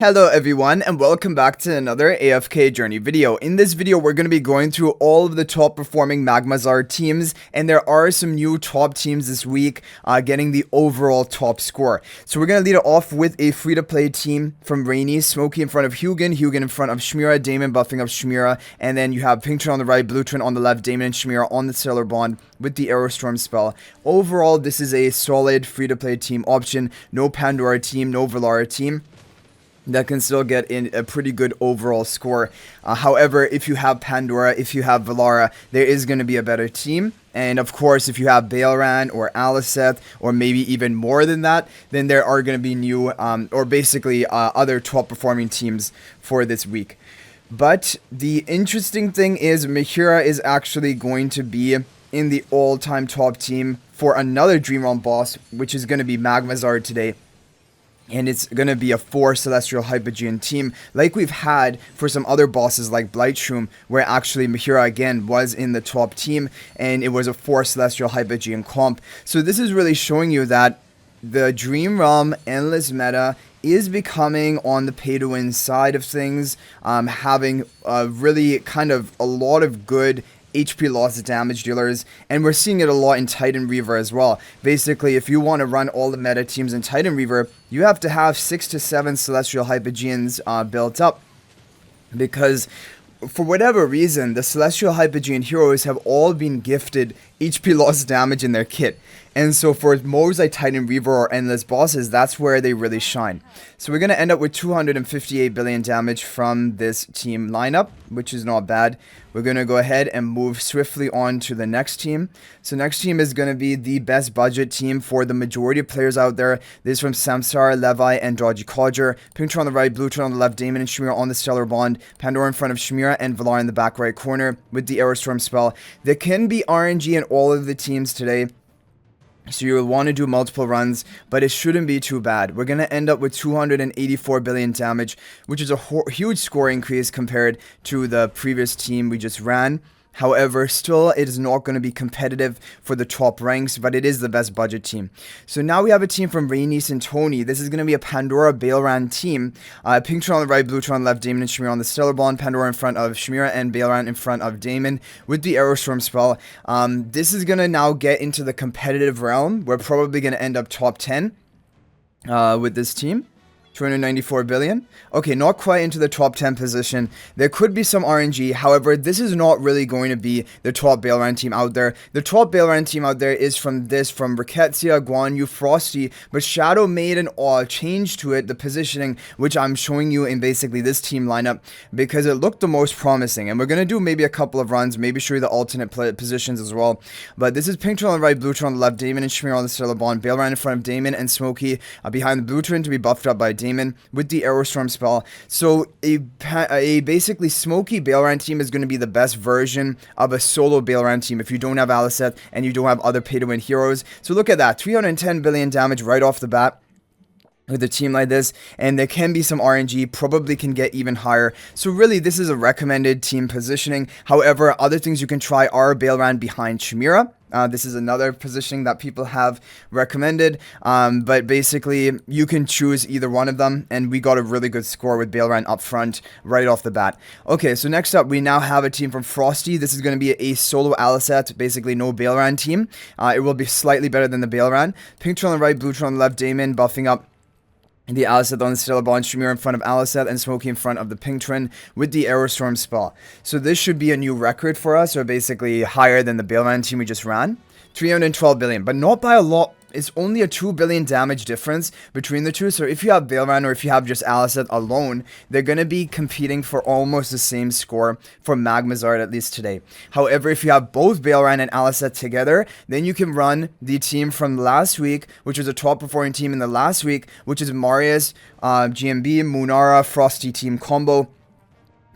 Hello everyone and welcome back to another AFK journey video. In this video we're going to be going through all of the top performing Magmazard teams, and there are some new top teams this week getting the overall top score. So we're going to lead it off with a free to play team from Rainy, Smokey in front of Hugin in front of Shmira, Damon buffing up Shmira, and then you have Pink Twin on the right, Blue Twin on the left, Damon and Shmira on the Stellar Bond with the Aerostorm spell. Overall this is a solid free to play team option. No-Pandora team, No-Baelran team that can still get in a pretty good overall score. However, if you have Pandora, if you have Baelran, there is going to be a better team. And of course, if you have Baelran or Aliceth, or maybe even more than that, then there are going to be new, or basically other top performing teams for this week. But the interesting thing is Mehira is actually going to be in the all-time top team for another Dream Realm boss, which is going to be Magmazard today. And it's going to be a 4 Celestial Hypogean team like we've had for some other bosses like Blightshroom, where actually Mehira again was in the top team and it was a 4 Celestial Hypogean comp. So this is really showing you that the Dream Realm endless meta is becoming on the pay-to-win side of things, having really kind of a lot of good HP loss damage dealers, and we're seeing it a lot in Titan Reaver as well. Basically, if you want to run all the meta teams in Titan Reaver, you have to have 6 to 7 Celestial Hypogeans built up, because for whatever reason, the Celestial Hypogean heroes have all been gifted HP loss damage in their kit. And so for most like Titan Reaver or Endless bosses, that's where they really shine. So we're going to end up with 258 billion damage from this team lineup, which is not bad. We're going to go ahead and move swiftly on to the next team. So next team is going to be the best budget team for the majority of players out there. This is from Samsar, Levi, and Dodgy Codger. Pink Twin on the right, Blue Twin on the left, Damon and Shmira on the Stellar Bond, Pandora in front of Shmira, and Baelran in the back right corner with the Aerostorm spell. There can be RNG in all of the teams today, so you'll want to do multiple runs, but it shouldn't be too bad. We're going to end up with 284 billion damage, which is a huge score increase compared to the previous team we just ran. However, still, it is not going to be competitive for the top ranks, but it is the best budget team. So now we have a team from Rainy and Tony. This is going to be a Pandora Baelran team. Pink Twin on the right, Blue Twin on the left, Damon and Shmira on the Stellar Bond, Pandora in front of Shmira, and Baelran in front of Damon with the Aerostorm spell. This is going to now get into the competitive realm. We're probably going to end up top 10 with this team. 294 billion. Okay, not quite into the top 10 position. There could be some RNG. However, this is not really going to be the top Baelran team out there. The top Baelran team out there is from Rickettsia, Guan Yu, Frosty, but Shadow made an change to it, the positioning, which I'm showing you in basically this team lineup, because it looked the most promising. And we're going to do maybe a couple of runs, maybe show you the alternate positions as well. But this is Pink Twin on the right, Blue Twin on the left, Damon and Shmira on the Stellar Bond, Baelran in front of Damon and Smokey behind the Blue Twin to be buffed up by Damon with the Aerostorm spell. So a basically Smokey Baelran team is going to be the best version of a solo Baelran team if you don't have Aliceth and you don't have other pay-to-win heroes. So look at that, 310 billion damage right off the bat with a team like this, and there can be some RNG, probably can get even higher. So really, this is a recommended team positioning. However, other things you can try are Baelran behind Shmira. This is another positioning that people have recommended, but basically you can choose either one of them, and we got a really good score with Baelran up front right off the bat. Okay, so next up we now have a team from Frosty. This is going to be a solo Aliceth, basically no Baelran team. It will be slightly better than the Baelran. Pink Twin on the right, Blue Twin on the left, Damon buffing up the Aliceth on the Stellar Bond, Shmira in front of Aliceth, and Smokey in front of the Pink Twin with the Aerostorm spell. So this should be a new record for us, or basically higher than the Baelran team we just ran. 312 billion, but not by a lot. It's only a 2 billion damage difference between the two. So if you have Baelran or if you have just Aliceth alone, they're going to be competing for almost the same score for Magmazard, at least today. However, if you have both Baelran and Aliceth together, then you can run the team from last week, which was a top performing team in the last week, which is Marius, GMB, Munara, Frosty team combo.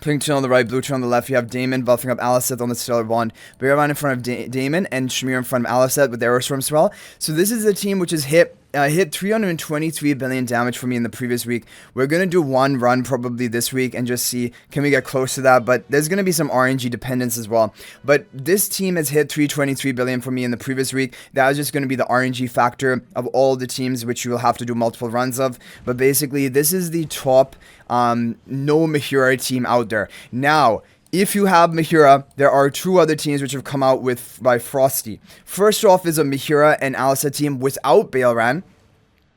Pink Twin on the right, Blue Twin on the left. You have Damon buffing up Aliceth on the Stellar Bond. Baelran in front of Damon and Shmira in front of Aliceth with the Aerostorm spell. So this is a team which is hit hit 323 billion damage for me in the previous week. We're going to do one run probably this week and just see, can we get close to that? But there's going to be some RNG dependence as well. But this team has hit 323 billion for me in the previous week. That was just going to be the RNG factor of all the teams, which you will have to do multiple runs of. But basically, this is the top No-Mehira team out there. Now, if you have Mehira, there are two other teams which have come out with by Frosty. First off is a Mehira and Aliceth team without Baelran,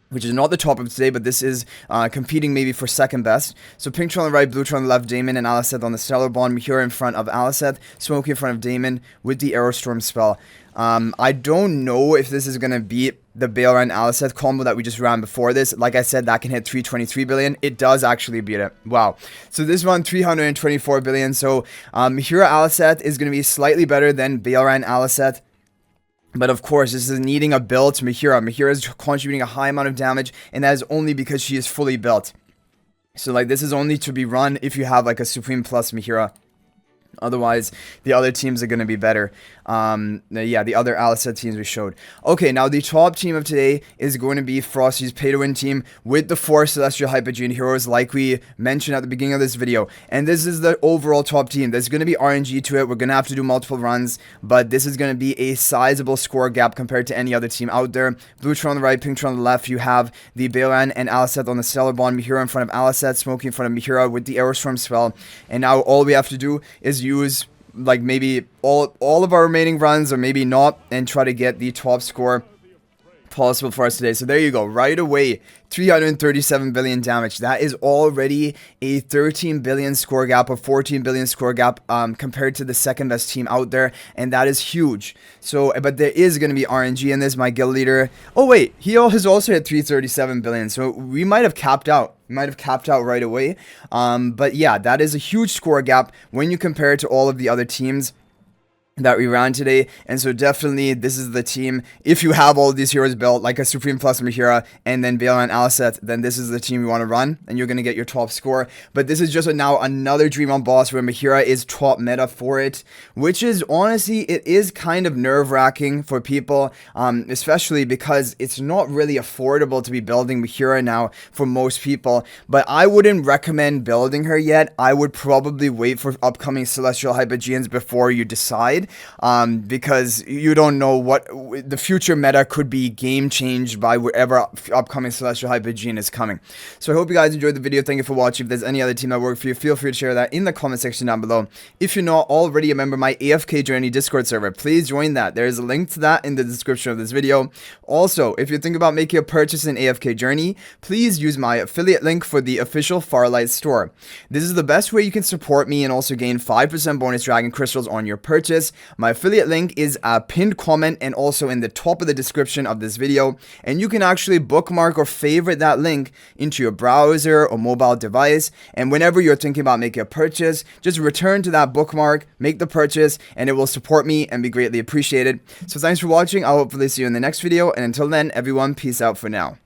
which is not the top of today, but this is competing maybe for second best. So Pink Troll on the right, Blue Troll on the left, Damon and Aliceth on the Stellar Bond, Mehira in front of Aliceth, Smokey in front of Damon with the Aerostorm spell. I don't know if this is going to beat the Baelran Aliceth combo that we just ran before this. Like I said, that can hit 323 billion. It does actually beat it. Wow. So this one, 324 billion. So Mehira Aliceth is going to be slightly better than Baelran Aliceth. But of course, this is needing a built Mehira. Mehira is contributing a high amount of damage, and that is only because she is fully built. So like, this is only to be run if you have like a Supreme Plus Mehira. Otherwise, the other teams are going to be better. Yeah, the other Aliceth teams we showed. Okay, now the top team of today is going to be Frosty's pay-to-win team with the 4 Celestial Hyper-Gene heroes like we mentioned at the beginning of this video. And this is the overall top team. There's going to be RNG to it. We're going to have to do multiple runs, but this is going to be a sizable score gap compared to any other team out there. Blue Troll on the right, Pink Troll on the left. You have the Baelran and Aliceth on the Stellar Bond, Mehira in front of Aliceth, Smokey in front of Mehira with the Aerostorm spell. And now all we have to do is use like maybe all of our remaining runs, or maybe not, and try to get the top score possible for us today. So there you go, right away, 337 billion damage. That is already a 13 billion score gap, or 14 billion score gap compared to the second best team out there, and that is huge. So, but there is going to be RNG in this. My guild leader, oh wait, he has also hit 337 billion, so we might have capped out. Might have capped out right away. But yeah, that is a huge score gap when you compare it to all of the other teams that we ran today. And so definitely this is the team. If you have all of these heroes built like a Supreme Plus Mehira and then Baelran Aliceth, then this is the team you want to run and you're going to get your top score. But this is just now another Dream on boss where Mehira is top meta for it, which is honestly, it is kind of nerve-wracking for people, especially because it's not really affordable to be building Mehira now for most people. But I wouldn't recommend building her yet. I would probably wait for upcoming Celestial Hyper-Genes before you decide. Because you don't know what the future meta could be game changed by whatever upcoming Celestial Hyper-Gene is coming. So I hope you guys enjoyed the video. Thank you for watching. If there's any other team that worked for you, feel free to share that in the comment section down below. If you're not already a member of my AFK Journey Discord server, please join that. There is a link to that in the description of this video. Also, if you think about making a purchase in AFK Journey, please use my affiliate link for the official Farlight store. This is the best way you can support me and also gain 5% bonus dragon crystals on your purchase. My affiliate link is a pinned comment and also in the top of the description of this video, and you can actually bookmark or favorite that link into your browser or mobile device, and whenever you're thinking about making a purchase, just return to that bookmark, make the purchase, and it will support me and be greatly appreciated. So thanks for watching. I'll hopefully see you in the next video, and until then, everyone, peace out for now.